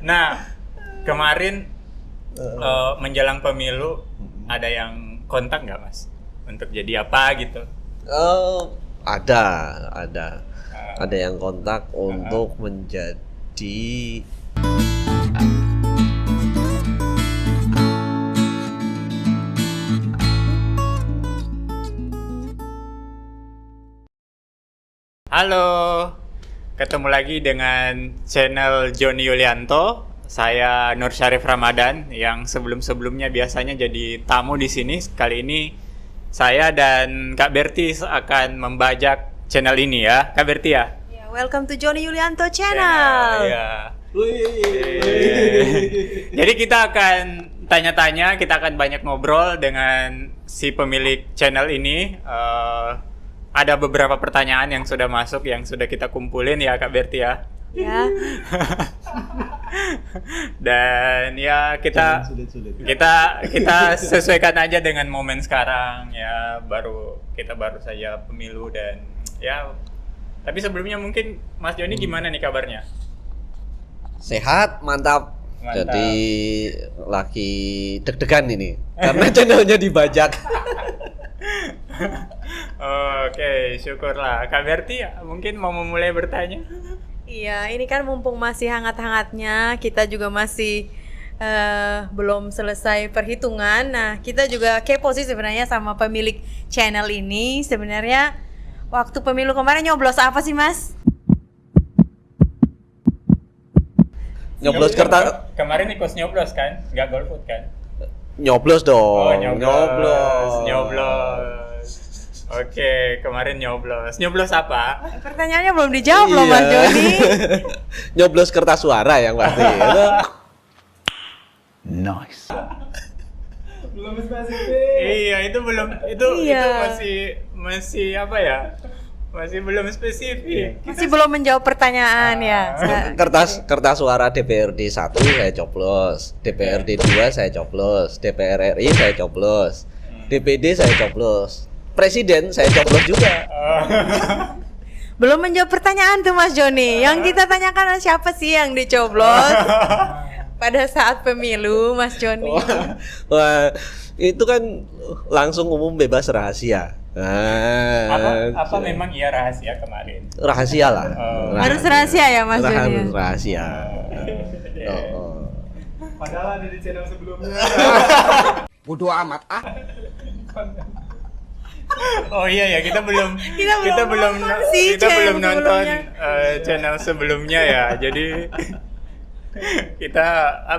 Nah, kemarin menjelang pemilu ada yang kontak nggak Mas? Untuk jadi apa gitu? Oh, ada, Uh, ada yang kontak untuk menjadi Halo, ketemu lagi dengan channel Joni Yulianto. Saya Nur Syarif Ramadan yang sebelum-sebelumnya biasanya jadi tamu di sini. Kali ini saya dan Kak Berti akan membajak channel ini ya, Kak Berti ya. Ya, welcome to Joni Yulianto channel. Ya. Jadi kita akan tanya-tanya, kita akan banyak ngobrol dengan si pemilik channel ini. Ada beberapa pertanyaan yang sudah masuk, yang sudah kita kumpulin ya Kak Berti ya. Ya, Dan ya kita sesuaikan aja dengan momen sekarang ya, kita baru saja pemilu dan ya. Tapi sebelumnya mungkin Mas Joni gimana nih kabarnya? sehat, mantap. Mantap. Jadi lagi deg-degan ini karena channelnya dibajak. Oke, syukurlah. Kak Berti ya, mungkin mau memulai bertanya? iya, ini kan mumpung masih hangat-hangatnya, kita juga masih belum selesai perhitungan. Nah, kita juga kepo sih sebenarnya sama pemilik channel ini. Sebenarnya waktu pemilu kemarin nyoblos apa sih, Mas? Nyoblos kertas, Kemarin ikut nyoblos kan? Nggak golput kan? nyoblos dong. Nyoblos. Oke, kemarin nyoblos. Nyoblos apa? Pertanyaannya belum dijawab loh, Mas Iya. Joni. Nyoblos kertas suara yang pasti. Nice. Belum spesifik. Iya, itu Iya. masih apa ya? Masih belum spesifik. Masih belum menjawab pertanyaan ya. Kertas suara DPRD 1 saya coblos, DPRD 2 saya coblos, DPR RI saya coblos, DPD saya coblos, Presiden saya coblos juga. Belum menjawab pertanyaan tuh Mas Joni. Yang kita tanyakan siapa sih yang dicoblos pada saat pemilu, Mas Joni? Wah, itu kan langsung umum bebas rahasia. Apa memang iya rahasia kemarin? Rahasia lah. Harus rahasia ya Mas Joni? Harus rahasia. Padahal ada di channel sebelumnya. Bodoh amat ah. Oh iya ya, kita belum nonton sih channel nonton sebelumnya. channel sebelumnya ya. Jadi kita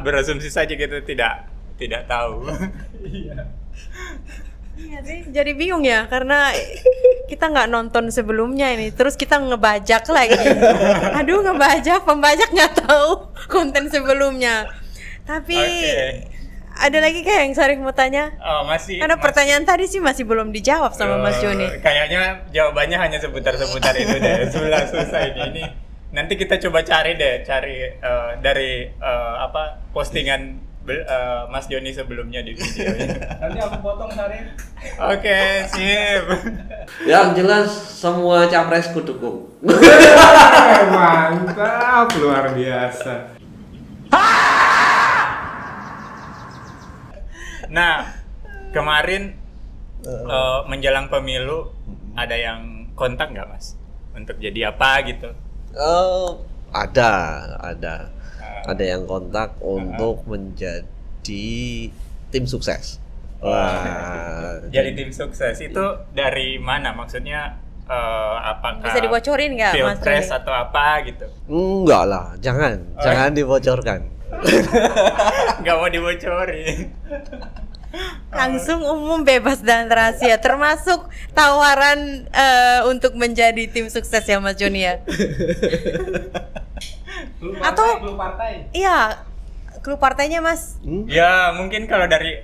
berasumsi saja, kita tidak tahu. Iya sih, jadi bingung ya karena kita nggak nonton sebelumnya ini, terus kita ngebajak lagi. Aduh, pembajak nggak tahu konten sebelumnya. Tapi Oke. ada lagi kayak yang Sarif mau tanya? Oh, masih. Karena pertanyaan tadi sih masih belum dijawab sama Mas Joni. Kayaknya jawabannya hanya seputar-seputar itu deh. Sudah selesai ini. Nanti kita coba cari dari postingan Mas Joni sebelumnya di video ini. Nanti aku potong Sarif. Oke, sip. Yang jelas semua capres ku dukung. Mantap, luar biasa. Nah, kemarin menjelang pemilu ada yang kontak nggak Mas? Untuk jadi apa gitu? Oh, ada yang kontak untuk menjadi tim sukses. Wah, Jadi tim sukses itu dari mana? Maksudnya apakah Bisa dibocorin nggak Mas Pilpres Joni? atau apa gitu? enggak lah, jangan dibocorkan. Nggak mau dibocorin. Langsung umum, bebas dan rahasia, termasuk tawaran untuk menjadi tim sukses ya Mas Joni ya. Clue partai. Iya, clue partainya Mas. Ya mungkin kalau dari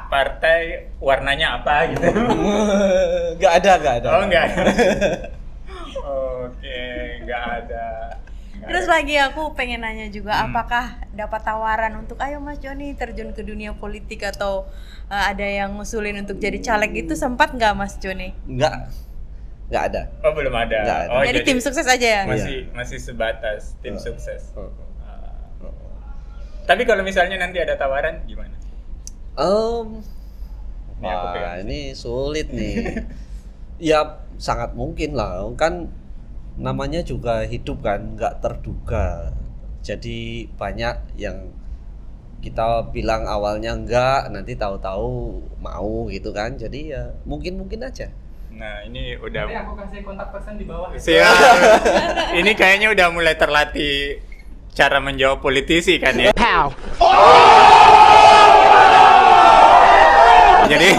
partai warnanya apa gitu. Enggak ada. Oh nggak ada. Oke, nggak ada. Terus lagi aku pengen nanya juga, apakah dapat tawaran untuk ayo Mas Joni terjun ke dunia politik atau ada yang ngusulin untuk jadi caleg gitu, sempat nggak Mas Joni? Enggak ada. Oh belum ada. Nggak ada. Oh, jadi tim sukses aja ya? Masih sebatas tim sukses. Tapi kalau misalnya nanti ada tawaran gimana? Ini aku Wah, pegang. ini sulit nih. Ya sangat mungkin lah, kan namanya juga hidup kan, nggak terduga. Jadi banyak yang kita bilang awalnya enggak, nanti tahu-tahu mau gitu kan. Jadi ya mungkin aja. Nah, ini udah Nanti aku kasih kontak person di bawah. siap. Ini kayaknya udah mulai terlatih cara menjawab politisi kan ya. Jadi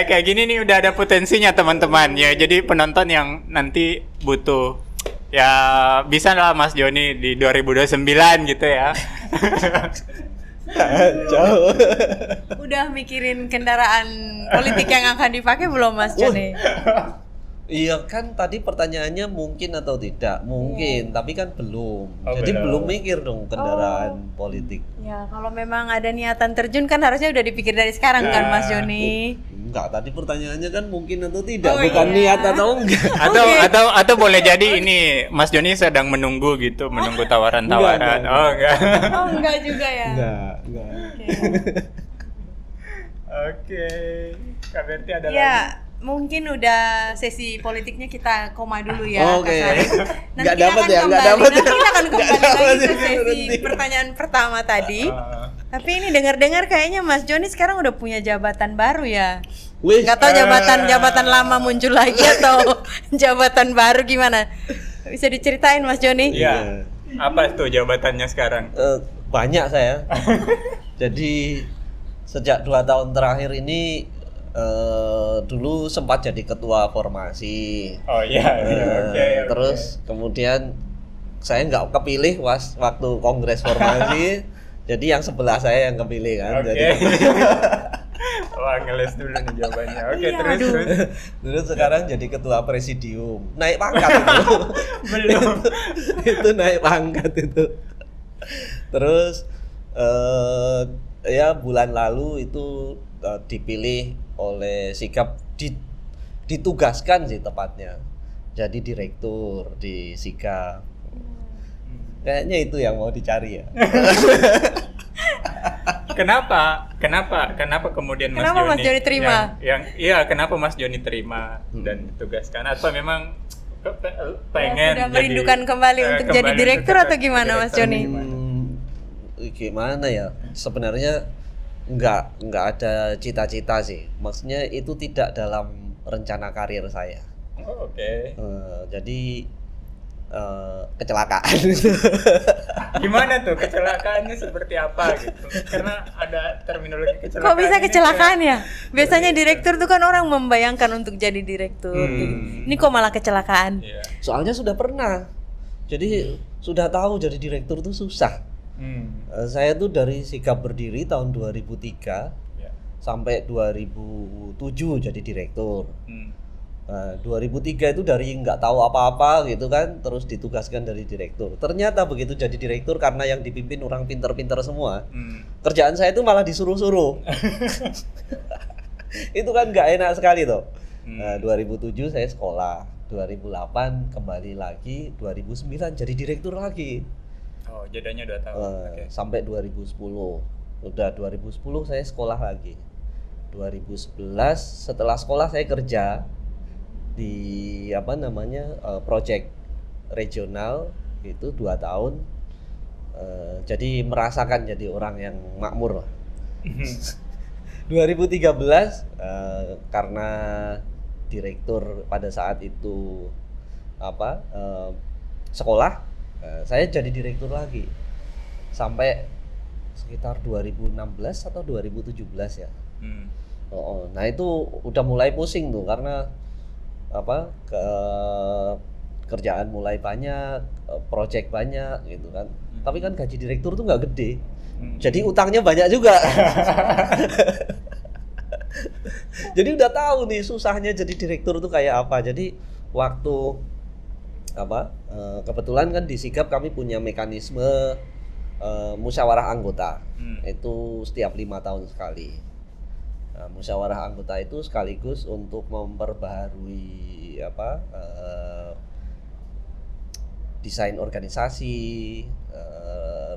kayak gini nih udah ada potensinya teman-teman ya. Jadi penonton yang nanti butuh ya bisa lah Mas Joni di 2029 gitu ya. Jauh. Udah mikirin kendaraan politik yang akan dipakai belum Mas Joni? Iya kan tadi pertanyaannya mungkin atau tidak? Mungkin, tapi kan belum. Oh, Jadi belum. belum mikir dong kendaraan politik. Ya kalau memang ada niatan terjun kan harusnya udah dipikir dari sekarang kan Mas Joni. Enggak, tadi pertanyaannya kan mungkin atau tidak, Oh, bukan iya. niat atau enggak. Atau boleh jadi ini Mas Joni sedang menunggu gitu, menunggu tawaran-tawaran. Enggak. Oh enggak. Oh enggak juga ya. Enggak. Oke. Kak Berti ada lagi? Ya mungkin udah sesi politiknya kita koma dulu ya. Oke. Kak Sarif. Nanti Nggak kita dapat akan ya, nggak kembali. dapat ya. Nanti kita akan Nggak kembali dapat lagi ke ya, sesi berhenti. pertanyaan pertama tadi. Ah. Tapi ini dengar-dengar kayaknya Mas Joni sekarang udah punya jabatan baru ya. Wih, Nggak tahu jabatan lama muncul lagi atau jabatan baru gimana? Bisa diceritain Mas Joni? Iya. Apa tuh jabatannya sekarang? banyak saya. Jadi sejak 2 tahun terakhir ini dulu sempat jadi ketua formasi. Oh iya. Oke. Terus kemudian saya nggak kepilih waktu kongres formasi. Jadi yang sebelah saya yang kepilih kan. Oke. Jadi Wah, ngeles dulu nih jawabannya. Oke, Iya, terus aduh. terus. dulu sekarang jadi ketua presidium. Naik pangkat itu. Belum. Itu naik pangkat itu. Terus ya bulan lalu itu dipilih oleh Sikap ditugaskan sih tepatnya jadi direktur di Sikap. Kayaknya itu yang mau dicari ya. Kenapa kemudian Mas Kenapa Joni Mas Joni terima? Iya, kenapa Mas Joni terima dan ditugaskan? Atau memang pengen sudah merindukan kembali untuk jadi direktur atau gimana, Mas Joni? Gimana ya? Sebenarnya nggak ada cita-cita sih. Maksudnya itu tidak dalam rencana karir saya. Oh, oke. Jadi kecelakaan. Gimana tuh kecelakaannya seperti apa gitu? Karena ada terminologi kecelakaan. Kok bisa ini kecelakaan ya? Biasanya direktur tuh kan orang membayangkan untuk jadi direktur. Gitu. Ini kok malah kecelakaan? Iya. Soalnya sudah pernah. Jadi sudah tahu jadi direktur tuh susah. Saya tuh dari Sikap berdiri tahun 2003 Ya. sampai 2007 jadi direktur. Hmm. 2003 itu dari nggak tahu apa-apa gitu kan, terus ditugaskan dari direktur. Ternyata begitu jadi direktur karena yang dipimpin orang pinter-pinter semua, kerjaan saya itu malah disuruh-suruh. Itu kan nggak enak sekali toh. 2007 saya sekolah, 2008 kembali lagi, 2009 jadi direktur lagi. Oh, jedanya 2 tahun. Oke. Sampai 2010. Udah 2010 saya sekolah lagi. 2011 setelah sekolah saya kerja di project regional itu 2 tahun. Jadi merasakan jadi orang yang makmur lah. 2013 karena direktur pada saat itu sekolah, saya jadi direktur lagi sampai sekitar 2016 atau 2017 ya. Nah itu udah mulai pusing tuh karena kerjaan mulai banyak, project banyak gitu kan. Tapi kan gaji direktur tuh nggak gede, jadi utangnya banyak juga. Jadi udah tahu nih susahnya jadi direktur tuh kayak apa. Jadi waktu kebetulan kan di Sikap kami punya mekanisme musyawarah anggota. Itu setiap 5 tahun sekali. Nah, musyawarah anggota itu sekaligus untuk memperbaharui desain organisasi,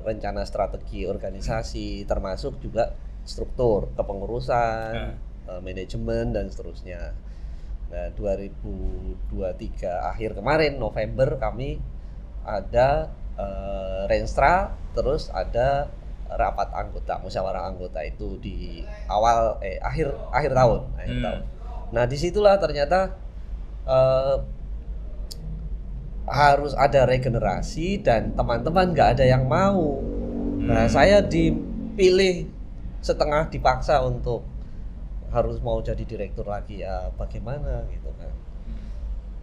rencana strategi organisasi, termasuk juga struktur kepengurusan, manajemen dan seterusnya. Nah, 2023 akhir kemarin November kami ada Renstra, terus ada rapat anggota, musyawarah anggota itu di akhir tahun. Nah, disitulah ternyata harus ada regenerasi dan teman-teman nggak ada yang mau. Nah, saya dipilih setengah dipaksa untuk harus mau jadi direktur lagi, ya bagaimana gitu kan.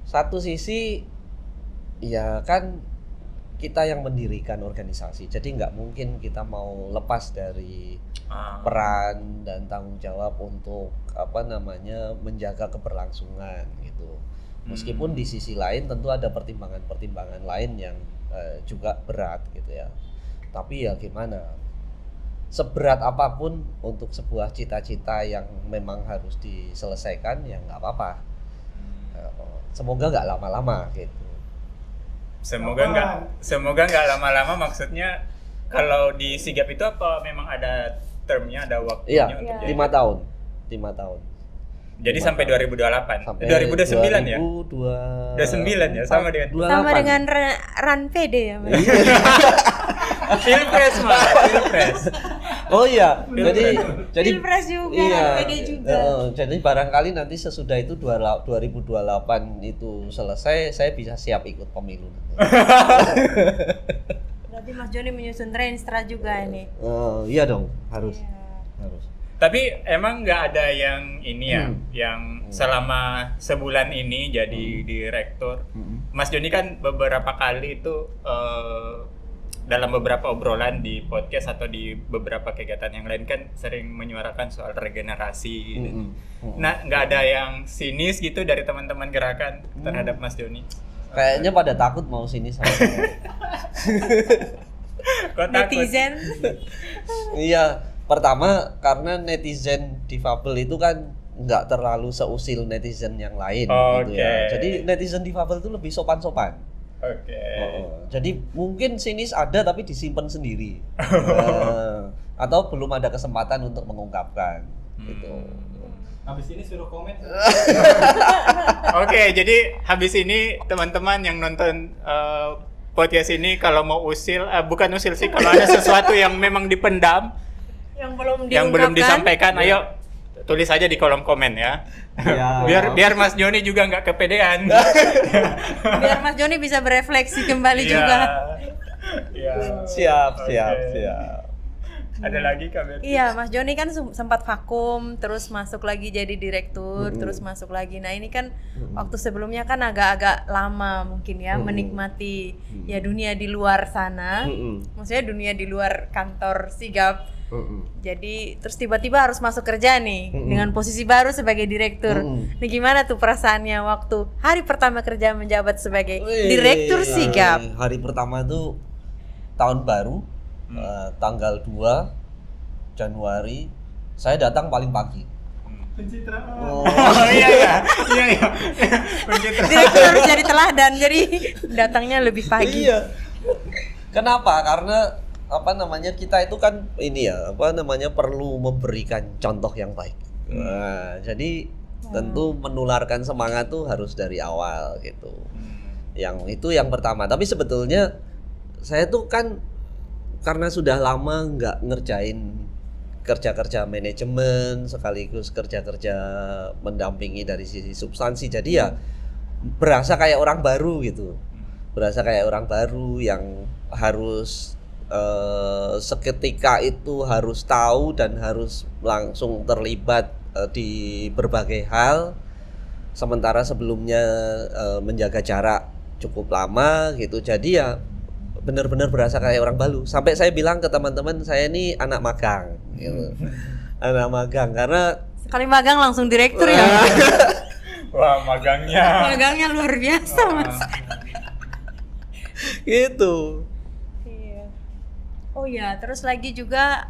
Satu sisi ya kan kita yang mendirikan organisasi, jadi nggak mungkin kita mau lepas dari peran dan tanggung jawab untuk menjaga keberlangsungan gitu. Meskipun di sisi lain tentu ada pertimbangan-pertimbangan lain yang juga berat gitu ya. Tapi ya gimana? Seberat apapun untuk sebuah cita-cita yang memang harus diselesaikan ya nggak apa-apa. Semoga nggak lama-lama gitu. Semoga nggak lama-lama, maksudnya kalau di sigap itu apa memang ada termnya, ada waktunya Iya, untuk 5 tahun. 5 tahun. Jadi sampai 2028. Sampai 2029 ya? 2029 ya, sama dengan Sama dengan Ran PD ya, Mas. Pilpres malah, Pilpres. Oh iya, jadi Pilpres juga, iya, PD juga. jadi barangkali nanti sesudah itu 2028 itu selesai, saya bisa siap ikut pemilu. Berarti Mas Joni menyusun Renstra juga ini. Iya dong, harus. Iya. Harus. Tapi emang nggak ada yang ini ya, yang selama sebulan ini jadi direktur. Mas Joni kan beberapa kali itu dalam beberapa obrolan di podcast atau di beberapa kegiatan yang lain kan sering menyuarakan soal regenerasi. Nah, nggak ada yang sinis gitu dari teman-teman gerakan terhadap Mas Joni? Kayaknya pada takut mau sini sama saya. Kok takut? Netizen. Iya, pertama karena netizen difabel itu kan nggak terlalu seusil netizen yang lain gitu ya. Jadi netizen difabel itu lebih sopan-sopan. Oke. Jadi mungkin sinis ada tapi disimpan sendiri. Atau belum ada kesempatan untuk mengungkapkan gitu. Habis ini suruh komen. Oke, jadi habis ini teman-teman yang nonton podcast ini kalau mau usil, bukan usil sih, kalau ada sesuatu yang memang dipendam, yang belum disampaikan, ayo tulis aja di kolom komen ya. Biar Mas Joni juga nggak kepedean. Biar Mas Joni bisa berefleksi kembali Iya. juga. Iya. Siap. Ada lagi Kak Berti? Iya, Mas Joni kan sempat vakum, terus masuk lagi jadi direktur, terus masuk lagi. Nah, ini kan waktu sebelumnya kan agak-agak lama mungkin ya menikmati ya dunia di luar sana. Maksudnya dunia di luar kantor sigap. Jadi terus tiba-tiba harus masuk kerja nih dengan posisi baru sebagai direktur. Nah, gimana tuh perasaannya waktu hari pertama kerja menjabat sebagai direktur sigap? Hari pertama itu tahun baru, tanggal 2 Januari, saya datang paling pagi. Pencitraan. Iya. Pencitraan. Direktur harus jadi teladan, jadi datangnya lebih pagi. Iya. Kenapa? Karena kita itu kan perlu memberikan contoh yang baik. Nah, jadi tentu menularkan semangat tuh harus dari awal gitu. Yang itu yang pertama. Tapi sebetulnya saya tuh kan karena sudah lama nggak ngerjain kerja-kerja manajemen sekaligus kerja-kerja mendampingi dari sisi substansi, jadi ya berasa kayak orang baru gitu. Berasa kayak orang baru yang harus seketika itu harus tahu dan harus langsung terlibat di berbagai hal, sementara sebelumnya menjaga jarak cukup lama gitu. Jadi ya benar-benar berasa kayak orang baru. Sampai saya bilang ke teman-teman, saya ini anak magang gitu. Anak magang karena Sekali magang langsung direktur ya. Wah, magangnya. Magangnya luar biasa, Mas. gitu. Oh iya, terus lagi juga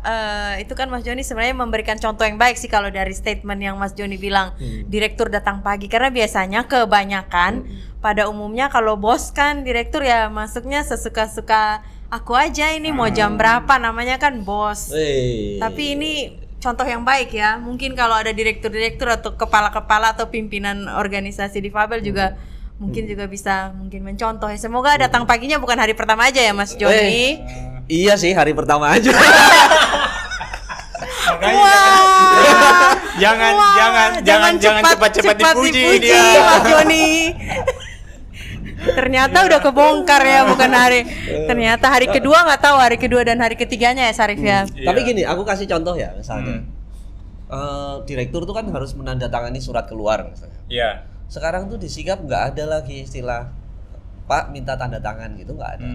itu kan Mas Joni sebenarnya memberikan contoh yang baik sih kalau dari statement yang Mas Joni bilang direktur datang pagi, karena biasanya kebanyakan pada umumnya kalau bos kan direktur ya masuknya sesuka-suka aku aja ini mau jam berapa, namanya kan bos. Tapi ini contoh yang baik ya. Mungkin kalau ada direktur-direktur atau kepala-kepala atau pimpinan organisasi difabel juga mungkin juga bisa mungkin mencontoh ya. Semoga datang paginya bukan hari pertama aja ya Mas Joni. Iya sih, hari pertama aja. Jangan cepat-cepat dipuji dia. Mas Joni. Ternyata udah kebongkar ya, bukan hari. Ternyata hari kedua nggak tahu, hari kedua dan hari ketiganya ya Sarif ya. Tapi gini, aku kasih contoh ya, misalnya direktur tuh kan harus menandatangani surat keluar misalnya. Iya. Sekarang tuh di Sigap nggak ada lagi istilah Pak minta tanda tangan gitu, nggak ada.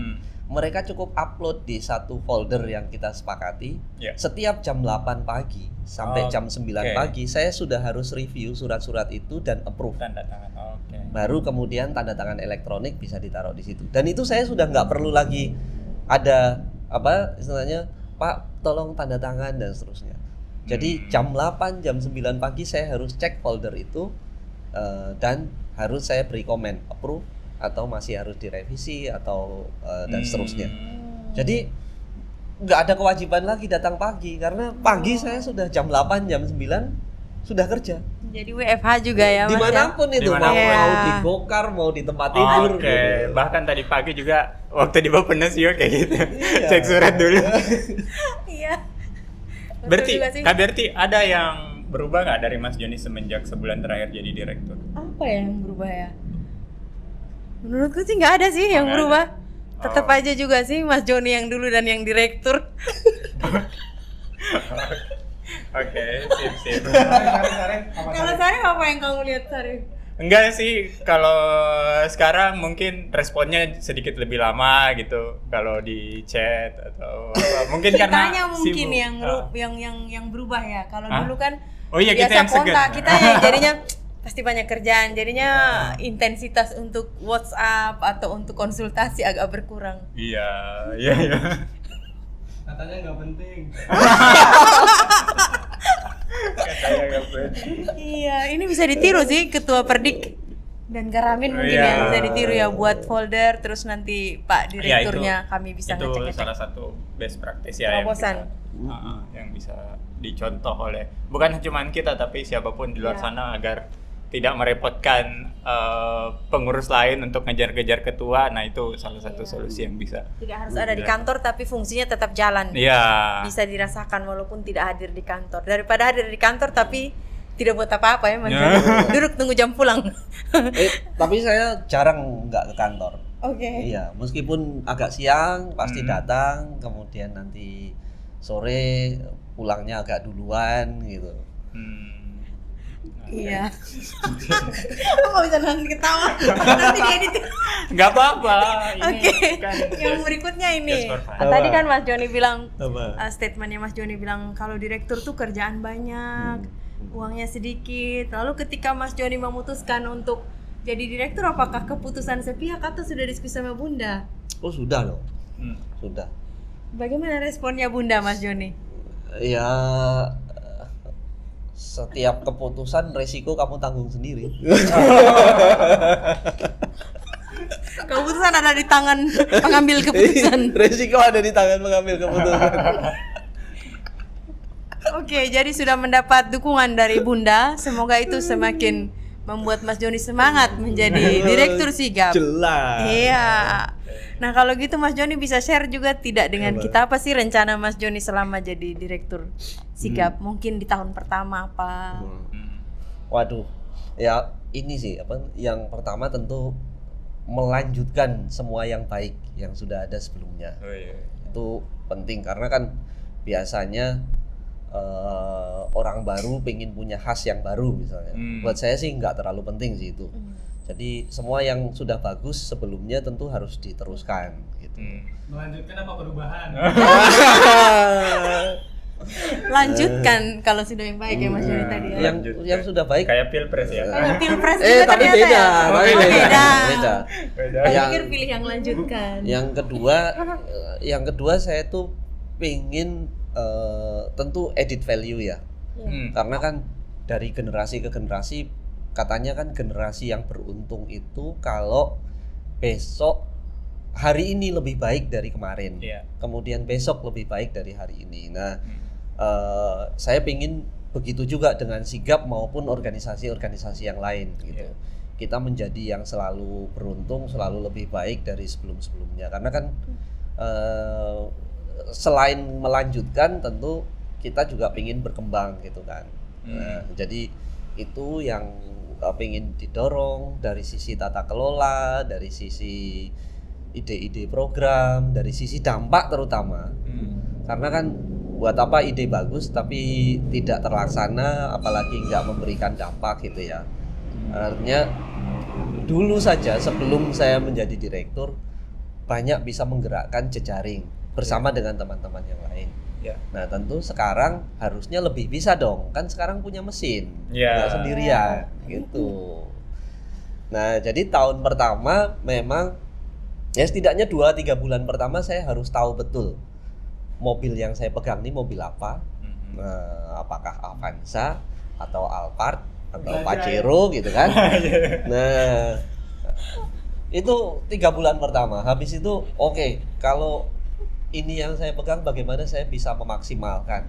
Mereka cukup upload di satu folder yang kita sepakati. Yeah. Setiap jam 8 pagi sampai jam 9 pagi saya sudah harus review surat-surat itu dan approve. Tanda tangan. Oke. Baru kemudian tanda tangan elektronik bisa ditaruh di situ. Dan itu saya sudah nggak perlu lagi ada apa istilahnya, Pak tolong tanda tangan dan seterusnya. Jadi jam 8, jam 9 pagi saya harus cek folder itu dan harus saya beri komen approve atau masih harus direvisi atau dan seterusnya. Jadi nggak ada kewajiban lagi datang pagi, karena pagi saya sudah jam 8, jam 9 sudah kerja. Jadi WFH juga ya Mas. Dimanapun itu, Dimanapun. mau di gokar, mau di tempat tidur. Oke. Gitu. Bahkan tadi pagi juga waktu di Bapenas juga kayak gitu. Iya. Cek surat dulu. Iya. Betul Berarti juga sih. Kak Berti ada yang berubah nggak dari Mas Joni semenjak sebulan terakhir jadi direktur? Apa ya yang berubah ya? Menurutku sih nggak ada sih yang Nggak berubah. ada. Tetap aja juga sih Mas Joni yang dulu dan yang direktur. Oke, sip. Kalau Sarif apa yang kamu lihat Sarif? Enggak sih, kalau sekarang mungkin responnya sedikit lebih lama gitu kalau di chat atau apa. Mungkin karena Kitanya mungkin sibuk. yang berubah ya. Kalau Hah? dulu kan Oh iya, kita biasa yang segan. kontak, kita yang jadinya pasti banyak kerjaan, jadinya intensitas untuk WhatsApp atau untuk konsultasi agak berkurang. Iya. Katanya nggak penting. Katanya nggak penting. Iya, ini bisa ditiru sih Ketua Perdik dan Karamin mungkin Iya. ya bisa ditiru ya, buat folder terus nanti Pak Iya, Direkturnya kami bisa itu ngecek-ngecek. salah satu best practice ya Terobosan. yang bisa dicontoh oleh bukan cuma kita tapi siapapun di luar Iya. sana agar tidak merepotkan pengurus lain untuk ngejar-ngejar ketua. Nah, itu salah satu solusi yang bisa. Tidak harus ada di kantor tapi fungsinya tetap jalan. Iya. Bisa dirasakan walaupun tidak hadir di kantor. Daripada hadir di kantor tapi tidak buat apa-apa ya Mas. Ya. Duduk tunggu jam pulang. Tapi saya jarang nggak ke kantor. Oke. Iya, meskipun agak siang pasti datang, kemudian nanti sore pulangnya agak duluan gitu. Iya. Kok bisa nahan ketawa? Nanti diedit. Nggak apa-apa. Ini Oke. kan Yang berikutnya ini. just for fun. Tadi kan Mas Joni bilang Apa? statementnya Mas Joni bilang kalau direktur tuh kerjaan banyak, uangnya sedikit. Lalu ketika Mas Joni memutuskan untuk jadi direktur, apakah keputusan sepihak atau sudah diskusi sama Bunda? Oh sudah loh, Hmm. sudah. Bagaimana responnya Bunda Mas Joni? Ya setiap keputusan resiko kamu tanggung sendiri. Keputusan ada di tangan pengambil keputusan. Resiko ada di tangan mengambil keputusan. Oke, jadi sudah mendapat dukungan dari Bunda. Semoga itu semakin membuat Mas Joni semangat menjadi direktur Sigap. Jelas. Iya. Nah, kalau gitu Mas Joni bisa share juga tidak dengan kita, apa sih rencana Mas Joni selama jadi direktur Sigap? Mungkin di tahun pertama apa? Waduh, ya ini sih apa? Yang pertama tentu melanjutkan semua yang baik yang sudah ada sebelumnya. Oh, iya. Itu penting karena kan biasanya orang baru pengen punya khas yang baru misalnya. Buat saya sih nggak terlalu penting sih itu. Jadi semua yang sudah bagus sebelumnya tentu harus diteruskan gitu. Melanjutkan apa perubahan? Lanjutkan kalau sudah yang baik ya Mas Joni tadi ya. Yang sudah baik. Kayak pilpres ya. Kayak pilpres juga Tapi ternyata beda, ya. tapi Oh, beda. beda. Beda. Saya Yang- pikir pilih yang lanjutkan. Yang kedua saya tuh pengen tentu edit value ya. Karena kan dari generasi ke generasi katanya kan generasi yang beruntung itu kalau besok hari ini lebih baik dari kemarin, Iya. kemudian besok lebih baik dari hari ini. Nah, saya pingin begitu juga dengan Sigap maupun organisasi-organisasi yang lain gitu. Iya. Kita menjadi yang selalu beruntung, selalu lebih baik dari sebelum-sebelumnya. Karena kan selain melanjutkan, tentu kita juga pingin berkembang gitu kan. Nah, jadi itu yang pingin didorong dari sisi tata kelola, dari sisi ide-ide program, dari sisi dampak terutama. Karena kan buat apa ide bagus tapi tidak terlaksana, apalagi nggak memberikan dampak gitu ya. Artinya dulu saja sebelum saya menjadi direktur banyak bisa menggerakkan jejaring bersama dengan teman-teman yang lain. Ya. Nah tentu sekarang harusnya lebih bisa dong, kan sekarang punya mesin, Ya. nggak sendirian gitu. Nah jadi tahun pertama memang ya setidaknya 2-3 bulan pertama saya harus tahu betul mobil yang saya pegang ini mobil apa. Nah, apakah Avanza atau Alphard atau Pajero gitu kan. Nah itu 3 bulan pertama. Habis itu oke, kalau ini yang saya pegang bagaimana saya bisa memaksimalkan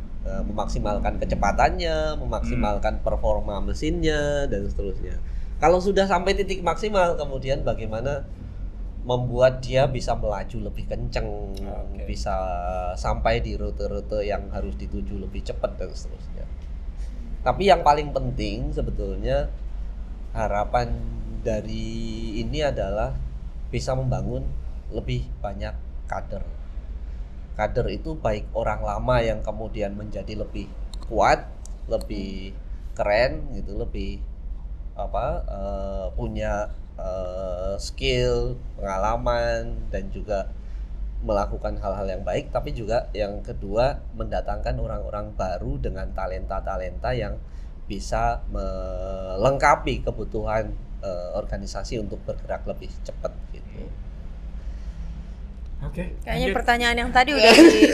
kecepatannya, memaksimalkan performa mesinnya dan seterusnya. Kalau sudah sampai titik maksimal, kemudian bagaimana membuat dia bisa melaju lebih kenceng, bisa sampai di rute-rute yang harus dituju lebih cepat dan seterusnya. Tapi yang paling penting sebetulnya harapan dari ini adalah bisa membangun lebih banyak kader. Kader itu baik orang lama yang kemudian menjadi lebih kuat, lebih keren gitu, lebih punya skill, pengalaman dan juga melakukan hal-hal yang baik, tapi juga yang kedua mendatangkan orang-orang baru dengan talenta-talenta yang bisa melengkapi kebutuhan organisasi untuk bergerak lebih cepat gitu. Oke. Kayaknya lanjut. pertanyaan yang tadi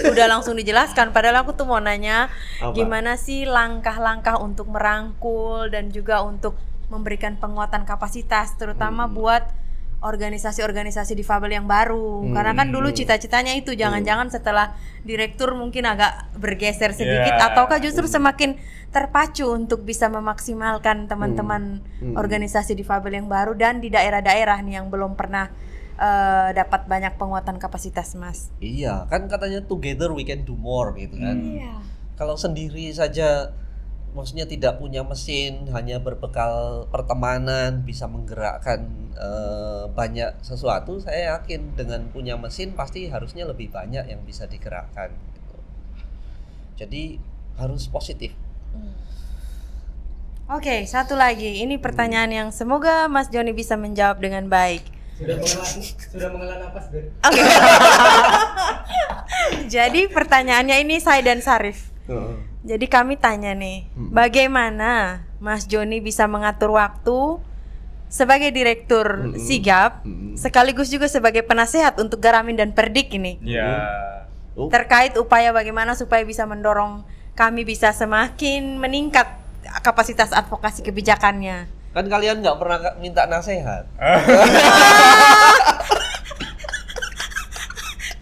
udah langsung dijelaskan. Padahal aku tuh mau nanya Apa? gimana sih langkah-langkah untuk merangkul dan juga untuk memberikan penguatan kapasitas, terutama buat organisasi-organisasi difabel yang baru. Karena kan dulu cita-citanya itu jangan-jangan setelah direktur mungkin agak bergeser sedikit, Yeah. ataukah justru semakin terpacu untuk bisa memaksimalkan teman-teman organisasi difabel yang baru dan di daerah-daerah nih yang belum pernah dapat banyak penguatan kapasitas, Mas. Iya, kan katanya together we can do more gitu kan. Iya. Kalau sendiri saja maksudnya tidak punya mesin, hanya berbekal pertemanan bisa menggerakkan banyak sesuatu, saya yakin dengan punya mesin pasti harusnya lebih banyak yang bisa digerakkan gitu. Jadi harus positif. Oke, satu lagi. Ini pertanyaan yang semoga Mas Joni bisa menjawab dengan baik. Sudah menghela napas, Ber. Oke. Jadi pertanyaannya ini saya dan Sarif. Jadi kami tanya nih, bagaimana Mas Joni bisa mengatur waktu sebagai direktur Sigap, sekaligus juga sebagai penasehat untuk Garamin dan Perdik ini, Ya. terkait upaya bagaimana supaya bisa mendorong kami bisa semakin meningkat kapasitas advokasi kebijakannya. Kan kalian nggak pernah minta nasihat.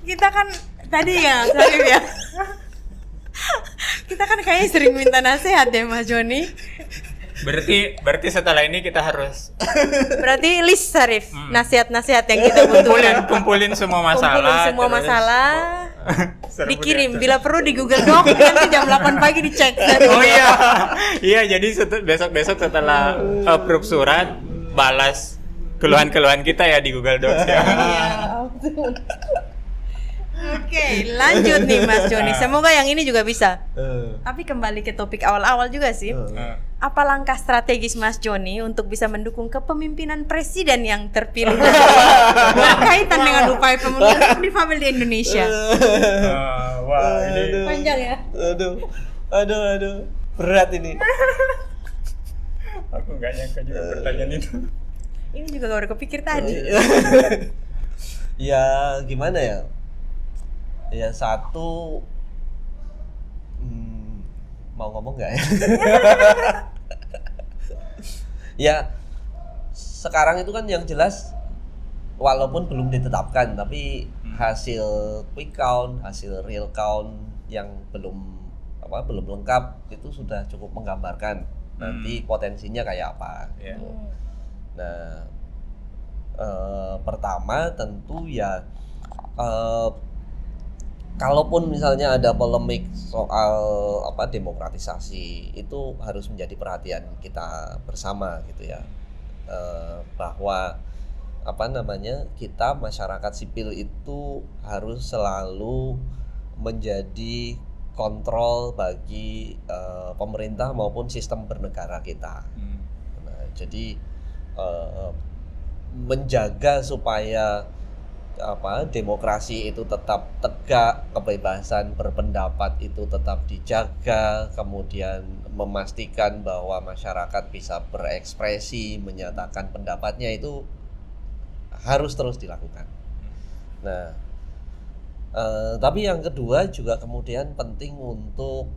Kita kan tadi ya, Sarif ya. Kita kan kayaknya sering minta nasihat deh Mas Joni. Berarti setelah ini kita harus Berarti list Sarif, nasihat-nasihat yang kita butuhkan. kumpulin semua masalah. Kumpulin semua terus masalah, serbu dikirim. dia. Bila perlu di Google Doc, nanti jam 8 pagi dicek. Oh iya. Iya, jadi besok-besok setelah approve surat, balas keluhan-keluhan kita ya di Google Docs ya. Oke, lanjut nih Mas Joni. Semoga yang ini juga bisa. Tapi kembali ke topik awal-awal juga sih. Apa langkah strategis Mas Joni untuk bisa mendukung kepemimpinan presiden yang terpilih berkaitan dengan upaya pemulihan difabel di Indonesia? Wah, ini Panjang ya. Aduh, berat ini. aku nggak nyangka juga pertanyaan itu. Ini juga baru kepikir tadi. Ya gimana ya? Ya satu, mau ngomong nggak ya? Ya sekarang itu kan yang jelas walaupun belum ditetapkan, tapi hasil quick count, hasil real count yang belum lengkap itu sudah cukup menggambarkan nanti potensinya kayak apa. Iya. Gitu. Nah, pertama tentu ya, kalaupun misalnya ada polemik soal demokratisasi, itu harus menjadi perhatian kita bersama gitu ya, bahwa kita masyarakat sipil itu harus selalu menjadi kontrol bagi pemerintah maupun sistem bernegara kita. Nah, jadi menjaga supaya demokrasi itu tetap tegak, kebebasan berpendapat itu tetap dijaga, kemudian memastikan bahwa masyarakat bisa berekspresi, menyatakan pendapatnya, itu harus terus dilakukan. Nah, tapi yang kedua juga kemudian penting untuk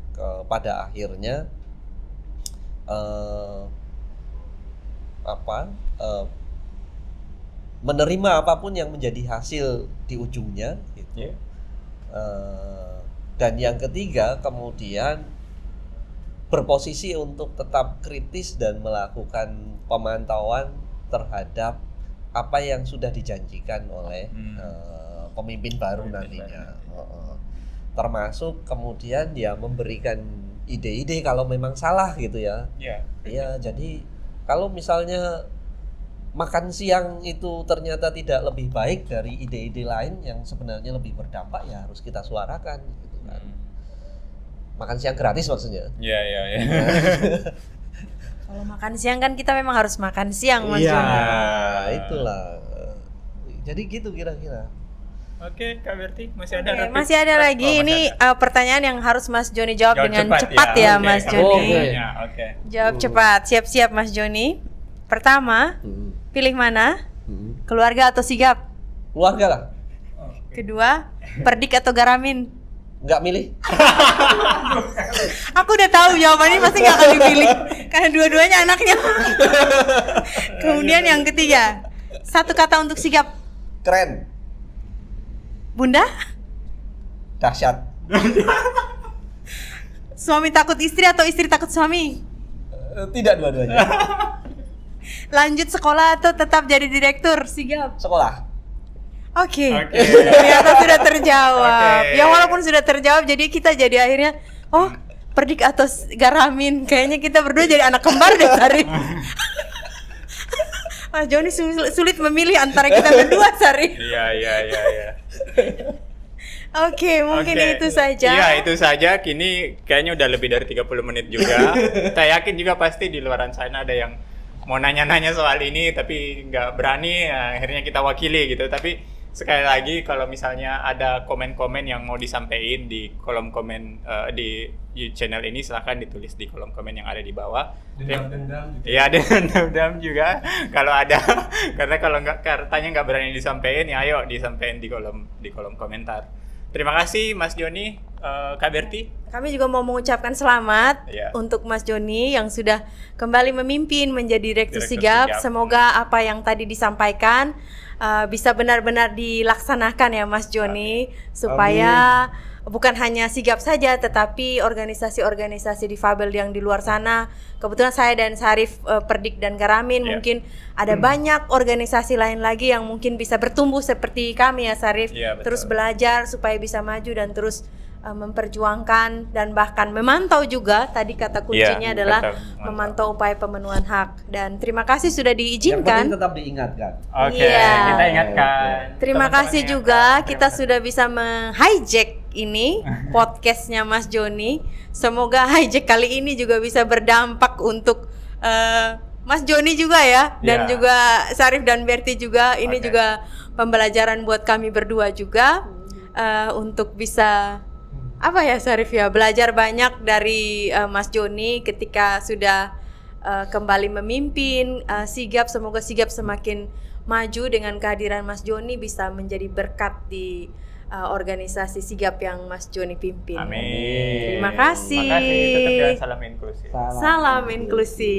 pada akhirnya menerima apapun yang menjadi hasil di ujungnya gitu. Dan yang ketiga kemudian berposisi untuk tetap kritis dan melakukan pemantauan terhadap apa yang sudah dijanjikan oleh pemimpin baru nantinya. Termasuk kemudian ya memberikan ide-ide kalau memang salah gitu ya. Iya, jadi kalau misalnya makan siang itu ternyata tidak lebih baik dari ide-ide lain yang sebenarnya lebih berdampak, ya harus kita suarakan gitu kan. Makan siang gratis maksudnya. Iya. Kalau makan siang kan kita memang harus makan siang, Mas Iya, Joni. itulah. Jadi gitu kira-kira. Oke, Kak Berti, masih ada Oke, rapid masih ada response? lagi. Oh, Ini masih ada. pertanyaan yang harus Mas Joni jawab Jawab dengan cepat ya, Oke, Mas Kak Joni. Berti. Oke. Jawab cepat. Siap-siap, Mas Joni. Pertama, pilih mana? Keluarga atau sigap? Keluarga lah, Kedua, perdik atau garamin? nggak milih. Aku udah tahu jawabannya pasti nggak akan dipilih karena dua-duanya anaknya. Kemudian yang ketiga, satu kata untuk sigap. Keren, Bunda, dahsyat. suami takut istri atau istri takut suami? Tidak dua-duanya. Lanjut sekolah atau tetap jadi direktur? Sigap. Sekolah. Oke. Oke. Ternyata sudah terjawab. Oke. Ya walaupun sudah terjawab, jadi kita jadi akhirnya, oh perdik atau garamin. Kayaknya kita berdua jadi anak kembar deh Sari. Mas Joni sulit memilih antara kita berdua, Sari. Iya. Oke, mungkin Oke. itu saja. Iya, itu saja. Kini kayaknya udah lebih dari 30 menit juga. Saya yakin juga pasti di luaran sana ada yang mau nanya-nanya soal ini tapi nggak berani, akhirnya kita wakili gitu. Tapi sekali lagi kalau misalnya ada komen-komen yang mau disampaikan di kolom komen di channel ini, silahkan ditulis di kolom komen yang ada di bawah. Dendam gitu. Iya, dendam juga kalau ada. Karena kalau katanya nggak berani disampaikan, ya ayo disampaikan di kolom komentar. Terima kasih Mas Joni, Kak Berti. Kami juga mau mengucapkan selamat Iya. untuk Mas Joni yang sudah kembali memimpin menjadi Direktur Direktur Sigap. Sigap. Semoga apa yang tadi disampaikan bisa benar-benar dilaksanakan ya Mas Joni, supaya bukan hanya Sigap saja tetapi organisasi-organisasi difabel yang di luar sana. Kebetulan saya dan Sarif Perdik dan Garamin, Iya. mungkin ada banyak organisasi lain lagi yang mungkin bisa bertumbuh seperti kami ya Sarif. Iya, betul. Terus belajar supaya bisa maju dan terus memperjuangkan dan bahkan memantau juga. Tadi kata kuncinya Iya, adalah tetap memantau upaya pemenuhan hak. Dan terima kasih sudah Yang diizinkan. penting tetap diingatkan. Oke, Iya. kita ingatkan. Terima teman-teman kasih yang juga akan kita terima sudah bisa meng-hijack ini podcastnya Mas Joni. Semoga hijack kali ini juga bisa berdampak untuk Mas Joni juga ya, dan Ya. juga Sarif dan Berti juga. Ini Oke. juga pembelajaran buat kami berdua juga untuk bisa apa ya Sarif ya, belajar banyak dari Mas Joni ketika sudah kembali memimpin Sigap. Semoga Sigap semakin maju dengan kehadiran Mas Joni, bisa menjadi berkat di organisasi Sigap yang Mas Joni pimpin. Amin. Terima kasih. Terima kasih. Tetap jalan salam inklusif. Salam inklusi.